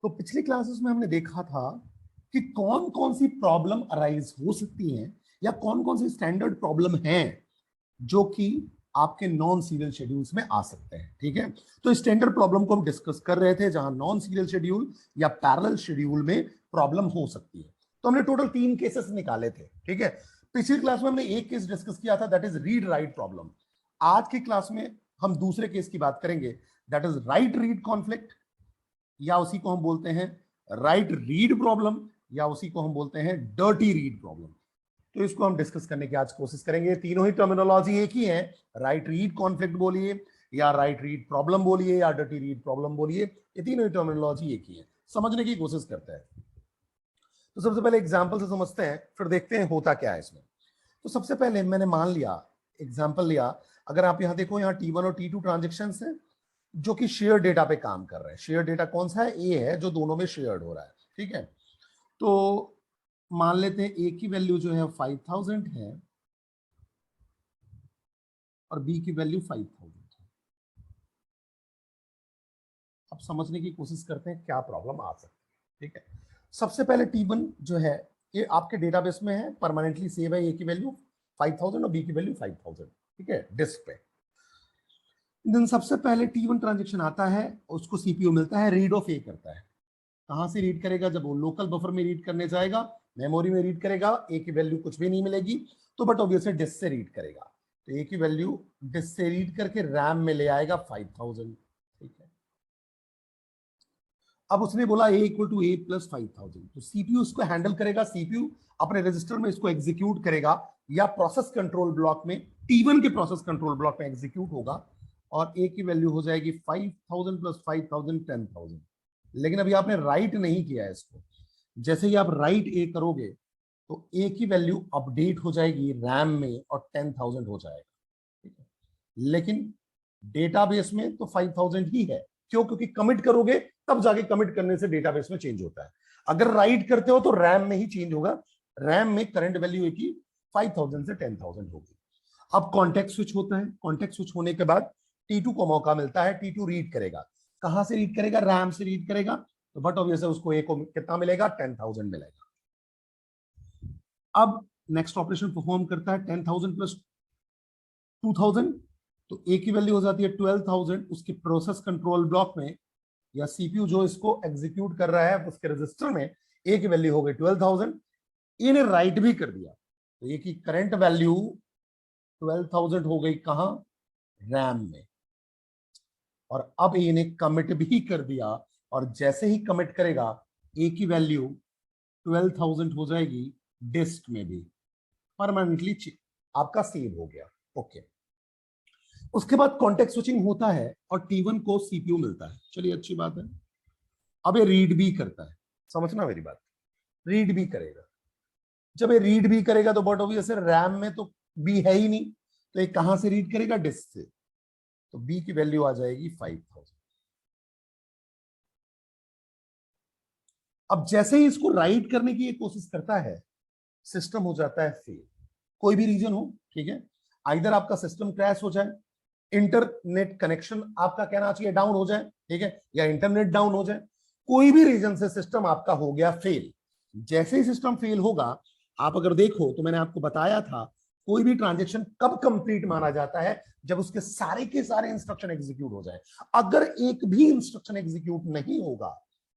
तो पिछली क्लासेस में हमने देखा था कि कौन कौन सी प्रॉब्लम अराइज हो सकती हैं या कौन कौन सी स्टैंडर्ड प्रॉब्लम हैं जो कि आपके नॉन सीरियल शेड्यूल्स में आ सकते हैं। ठीक है, तो स्टैंडर्ड प्रॉब्लम को हम डिस्कस कर रहे थे जहां नॉन सीरियल शेड्यूल या पैरेलल शेड्यूल में प्रॉब्लम हो सकती है। तो हमने टोटल 3 केसेस निकाले थे। ठीक है, पिछली क्लास में हमने एक केस डिस्कस किया था, that is read write problem. आज की क्लास में हम दूसरे केस की बात करेंगे, that is right read conflict, या उसी को हम बोलते हैं राइट रीड प्रॉब्लम, या उसी को हम बोलते हैं डर्टी रीड प्रॉब्लम। तो इसको हम डिस्कस करने की आज कोशिश करेंगे। तीनों ही टर्मिनोलॉजी एक ही है, राइट रीड कॉन्फ्लिक्ट बोलिए या राइट रीड प्रॉब्लम बोलिए या डर्टी रीड प्रॉब्लम बोलिए, ये तीनों ही टर्मिनोलॉजी एक ही है। समझने की कोशिश करते हैं। तो सबसे पहले एग्जांपल से समझते हैं, फिर देखते हैं होता क्या है इसमें। तो सबसे पहले मैंने मान लिया, एग्जांपल लिया, अगर आप यहां देखो, यहां T1 और T2 ट्रांजेक्शंस हैं जो कि शेयर डेटा पे काम कर रहे हैं। शेयर डेटा कौन सा है? ए है, जो दोनों में शेयर्ड हो रहा है। ठीक है, तो मान लेते हैं ए की वैल्यू जो है 5000 है और बी की वैल्यू 5000 है। अब समझने की कोशिश करते हैं क्या प्रॉब्लम आ सकती है। ठीक है, सबसे पहले T1 जो है ये आपके डेटाबेस में है, परमानेंटली सेव है, ए की वैल्यू 5000 और बी की वैल्यू 5000। ठीक है, डिस्क पे। देन सबसे पहले T1 ट्रांजेक्शन आता है, उसको सीपीयू मिलता है, रीड ऑफ ए करता है। कहां से रीड करेगा? जब वो लोकल बफर में रीड करने जाएगा, मेमोरी में रीड करेगा, ए की वैल्यू कुछ भी नहीं मिलेगी, तो बट ऑब्वियसली डिस्क से रीड करेगा। तो ए की वैल्यू डिस्क से रीड करके रैम में ले आएगा 5000। ठीक है, अब उसने बोला ए इक्वल टू ए प्लस 5000, तो सीपीयू इसको हैंडल करेगा। सीपीयू अपने रजिस्टर में इसको एग्जीक्यूट करेगा या प्रोसेस कंट्रोल ब्लॉक में, T1 के प्रोसेस कंट्रोल ब्लॉक में एग्जीक्यूट होगा, और ए की वैल्यू हो जाएगी 5000 प्लस 5000 10,000। लेकिन अभी आपने राइट नहीं किया है इसको। जैसे ही आप राइट ए करोगे तो ए की वैल्यू अपडेट हो जाएगी रैम में और 10,000 हो जाएगा। ठीक है, लेकिन डेटाबेस में तो 5000 ही है। क्यों? क्योंकि कमिट करोगे तब जाके कमिट करने से डेटाबेस में चेंज होता है। अगर राइट करते हो तो रैम में ही चेंज होगा। रैम में करंट वैल्यू ए की 5000 से 10,000 होगी। अब कॉन्टेक्स्ट स्विच होता है। कॉन्टेक्स्ट स्विच होने के बाद T2 को मौका मिलता है, T2 रीड करेगा। कहां से रीड करेगा? रैम से रीड करेगा। तो बट ऑब्वियस है उसको ए को कितना मिलेगा? 10,000 मिलेगा। अब नेक्स्ट ऑपरेशन परफॉर्म करता है, 10,000 प्लस 2,000, तो ए की वैल्यू हो जाती है 12,000। उसके प्रोसेस कंट्रोल ब्लॉक में या सीपीयू जो इसको एग्जीक्यूट कर रहा है उसके रजिस्टर में ए की वैल्यू हो गई 12,000। ए ने राइट भी कर दिया, तो ए की करंट वैल्यू 12,000 हो गई कहां? रैम में। और अब ए ने कमिट भी कर दिया, और जैसे ही कमिट करेगा ए की वैल्यू 12,000 हो जाएगी डिस्क में भी, परमानेंटली आपका सेव हो गया। ओके, उसके बाद कॉन्टेक्स्ट स्विचिंग होता है और T1 को सीपीयू मिलता है। चलिए, अच्छी बात है। अब ये रीड भी करता है। समझना मेरी बात, रीड भी करेगा। जब ये रीड भी करेगा तो बट ऑब्वियस रैम में तो बी है ही नहीं, तो ये कहां से रीड करेगा? डिस्क से। तो बी की वैल्यू आ जाएगी 5000। अब जैसे ही इसको राइट करने की ये कोशिश करता है, सिस्टम हो जाता है फेल। कोई भी रीजन हो, ठीक है, आइदर आपका सिस्टम क्रैश हो जाए, इंटरनेट कनेक्शन आपका कहना चाहिए डाउन हो जाए, ठीक है, या इंटरनेट डाउन हो जाए, कोई भी रीजन से सिस्टम आपका हो गया फेल। जैसे ही सिस्टम फेल होगा, आप अगर देखो तो मैंने आपको बताया था, कोई भी ट्रांजेक्शन कब कंप्लीट माना जाता है? जब उसके सारे के सारे इंस्ट्रक्शन एग्जीक्यूट हो जाए। अगर एक भी इंस्ट्रक्शन एग्जीक्यूट नहीं होगा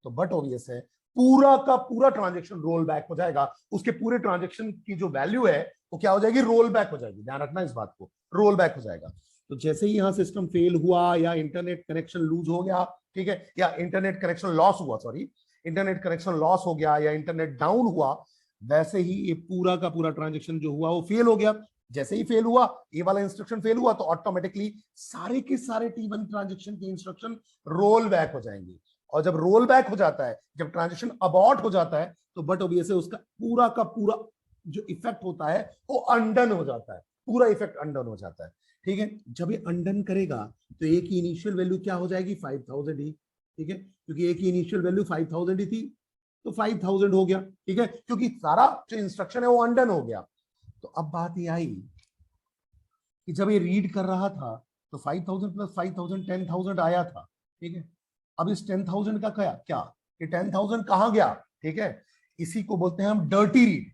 तो बट ऑब्वियस है पूरा का पूरा ट्रांजेक्शन रोल बैक हो जाएगा। उसके पूरे ट्रांजेक्शन की जो वैल्यू है वो क्या हो जाएगी? रोल बैक हो जाएगी। ध्यान रखना इस बात को, रोल बैक हो जाएगा। तो जैसे ही यहां सिस्टम फेल हुआ या इंटरनेट कनेक्शन लूज हो गया, ठीक है, या इंटरनेट कनेक्शन लॉस हुआ, सॉरी, इंटरनेट कनेक्शन लॉस हो गया या इंटरनेट डाउन हुआ, वैसे ही ये पूरा का पूरा ट्रांजेक्शन जो हुआ वो फेल हो गया। जैसे ही फेल हुआ, ये वाला इंस्ट्रक्शन फेल हुआ, तो ऑटोमेटिकली सारे के सारे T1 ट्रांजेक्शन के इंस्ट्रक्शन रोल बैक हो जाएंगे। और जब रोल बैक हो जाता है, जब ट्रांजेक्शन अबॉर्ट हो जाता है, तो बट ऑब्वियसली उसका पूरा का पूरा जो इफेक्ट होता है वो अनडन हो जाता है। पूरा इफेक्ट अनडन हो जाता है। ठीक है, जब ये अनडन करेगा तो ए की इनिशियल वैल्यू क्या हो जाएगी? 5000 ही। ठीक है, क्योंकि ए की इनिशियल वैल्यू 5000 ही थी, तो 5000 हो गया। ठीक है, क्योंकि सारा जो इंस्ट्रक्शन है वो अनडन हो गया। तो अब बात ये आई कि जब ये रीड कर रहा था तो 5000 प्लस 5000 10,000 आया था। ठीक है, अब इस 10,000 का क्या क्या कि 10,000 कहां गया, ठीक है। इसी को बोलते हैं हम डर्टी रीड।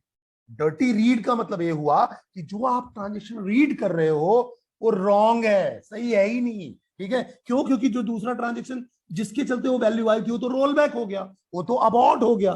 डर्टी रीड का मतलब ये हुआ कि जो आप ट्रांजेक्शन रीड कर रहे हो वो रॉन्ग है, सही है ही नहीं, ठीक है। क्यों? क्योंकि जो दूसरा ट्रांजेक्शन जिसके चलते वो वैल्यू आई थी वो तो रोल बैक हो गया, वो तो अबॉर्ट हो गया,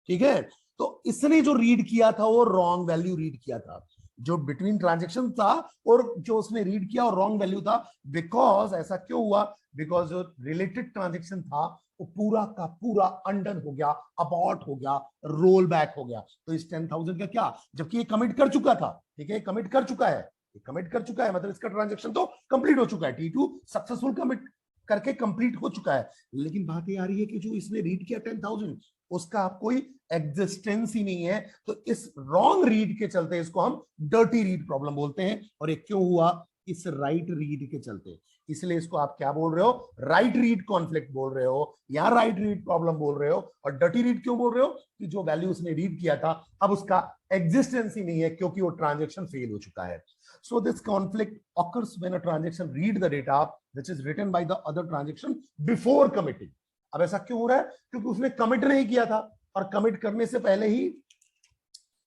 ठीक है। तो इसने जो रीड किया था वो रॉन्ग वैल्यू रीड किया था, जो बिटवीन ट्रांजेक्शन था और जो उसने रीड किया और रॉन्ग वैल्यू था। बिकॉज ऐसा क्यों हुआ? बिकॉज जो रिलेटेड ट्रांजेक्शन था वो पूरा का पूरा अंडन हो गया, अबॉर्ट हो गया, रोल बैक हो गया। तो इस 10,000 का क्या, जबकि ये कमिट कर चुका था, ठीक है, कमिट कर चुका है, कमिट कर चुका है, मतलब इसका ट्रांजेक्शन तो कंप्लीट हो चुका है, T2 सक्सेसफुल कमिट करके कंप्लीट हो चुका है। लेकिन बात ये आ रही है कि जो इसने रीड किया 10,000 उसका आप कोई एग्जिस्टेंस ही नहीं है। तो इस रॉन्ग रीड के चलते इसको हम डर्टी रीड प्रॉब्लम बोलते हैं। और ये क्यों हुआ? इस राइट रीड के चलते। इसलिए इसको आप क्या बोल रहे हो? राइट रीड कॉन्फ्लिक्ट बोल रहे हो या राइट रीड प्रॉब्लम बोल रहे हो। और डर्टी रीड क्यों बोल रहे हो? कि जो वैल्यू उसने रीड किया था अब उसका एग्जिस्टेंस ही नहीं है, क्योंकि वो ट्रांजेक्शन फेल हो चुका है। So this conflict occurs when a transaction read the data which is written by the other transaction before committing. अब ऐसा क्यों हो रहा है? क्योंकि उसने कमिट नहीं किया था और कमिट करने से पहले ही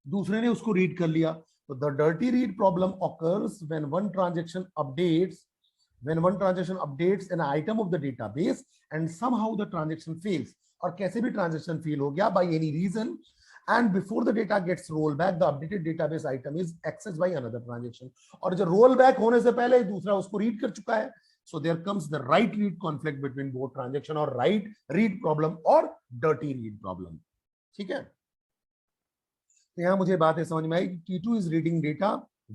दूसरे ने उसको रीड कर लिया। तो the dirty read problem occurs when one transaction updates an item of the database and somehow the transaction fails. और कैसे भी ट्रांजेक्शन फेल हो गया by any reason, and before the data gets rolled back the updated database item is accessed by another transaction. और जो roll back होने से पहले दूसरा उसको रीड कर चुका है। So there comes the right read conflict between both transaction और right read problem और dirty read problem, ठीक है। तो यहां मुझे बात है समझ में आई कि T2 is reading data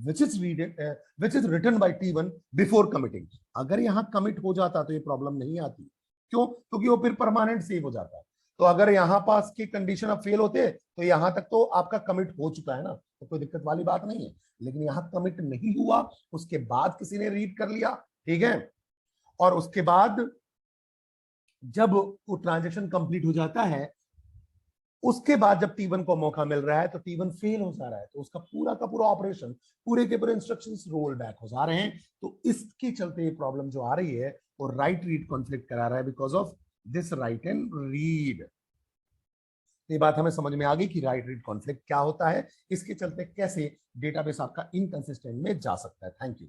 which is written by T1 before committing. अगर यहां कमिट हो जाता तो ये प्रॉब्लम नहीं आती। क्यों? क्योंकि वो फिर परमानेंट सेव हो जाता है। तो अगर यहां पास के कंडीशन अब फेल होते तो यहां तक तो आपका कमिट हो चुका है ना, तो कोई दिक्कत वाली बात नहीं है। लेकिन यहां कमिट नहीं हुआ, उसके बाद किसी ने रीड कर लिया, ठीक है। और उसके बाद जब वो ट्रांजेक्शन कंप्लीट हो जाता है उसके बाद जब T1 को मौका मिल रहा है तो T1 फेल हो जा रहा है, तो उसका पूरा का पूरा ऑपरेशन, पूरे के पूरे इंस्ट्रक्शंस रोल बैक हो जा रहे हैं। तो इसके चलते ये प्रॉब्लम जो आ रही है वो राइट रीड कॉन्फ्लिक्ट करा रहा है because of this right and read. ये बात हमें समझ में आ गई कि राइट रीड कॉन्फ्लिक्ट क्या होता है, इसके चलते कैसे डेटाबेस आपका इनकंसिस्टेंट में जा सकता है। Thank you.